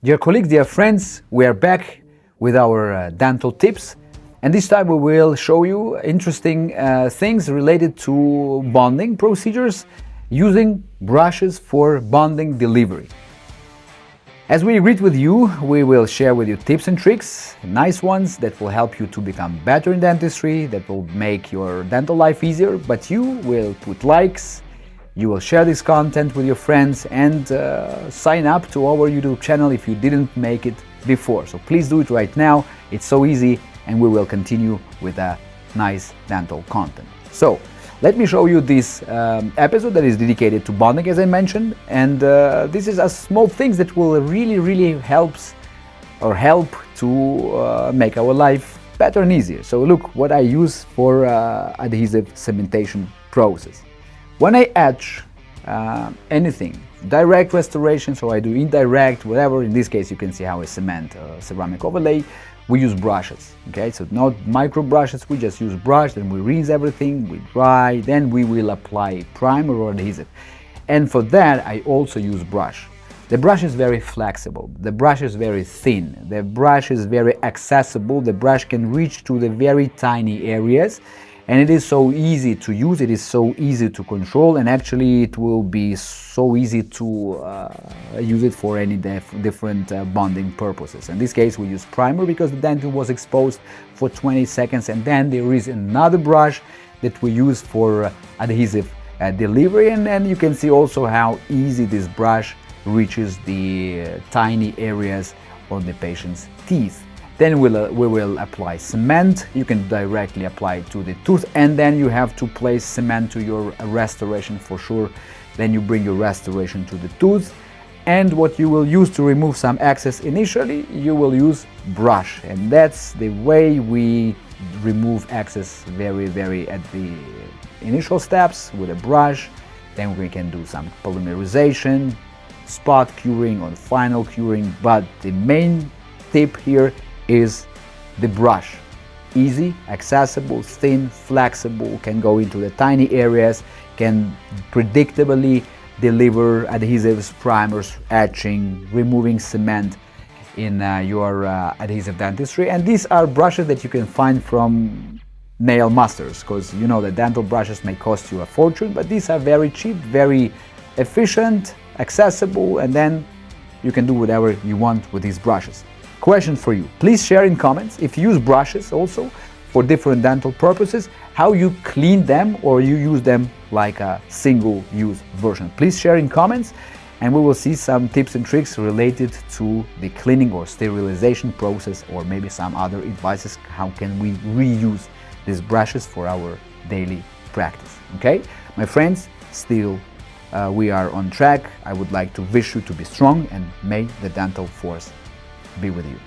Dear colleagues, dear friends, we are back with our dental tips, and this time we will show you interesting things related to bonding procedures using brushes for bonding delivery. As we agreed with you, we will share with you tips and tricks, nice ones that will help you to become better in dentistry, that will make your dental life easier, but you will put likes, you will share this content with your friends and sign up to our YouTube channel if you didn't make it before. So please do it right now, it's so easy, and we will continue with a nice dental content. So let me show you this episode that is dedicated to bonding, as I mentioned, and this is a small things that will really help to make our life better and easier. So look what I use for adhesive cementation process. When I etch anything, direct restoration, so I do indirect, whatever, in this case you can see how I cement ceramic overlay, we use brushes, okay? So not micro brushes, we just use brush, then we rinse everything, we dry, then we will apply primer or adhesive. And for that I also use brush. The brush is very flexible, the brush is very thin, the brush is very accessible, the brush can reach to the very tiny areas, and it is so easy to use, it is so easy to control, and actually it will be so easy to use it for any different bonding purposes. In this case we use primer because the dentin was exposed for 20 seconds, and then there is another brush that we use for adhesive delivery, and then you can see also how easy this brush reaches the tiny areas on the patient's teeth. Then we will apply cement. You can directly apply it to the tooth, and then you have to place cement to your restoration for sure. Then you bring your restoration to the tooth, and what you will use to remove some excess initially, you will use brush, and that's the way we remove excess very at the initial steps with a brush. Then we can do some polymerization, spot curing or final curing, but the main tip here is the brush. Easy, accessible, thin, flexible, can go into the tiny areas, can predictably deliver adhesives, primers, etching, removing cement in your adhesive dentistry. And these are brushes that you can find from nail masters, because you know that dental brushes may cost you a fortune, but these are very cheap, very efficient, accessible, and then you can do whatever you want with these brushes. Question for you, please share in comments if you use brushes also for different dental purposes, how you clean them or you use them like a single-use version. Please share in comments, and we will see some tips and tricks related to the cleaning or sterilization process, or maybe some other advices how can we reuse these brushes for our daily practice. Okay, my friends, still we are on track. I would like to wish you to be strong, and may the dental force be with you.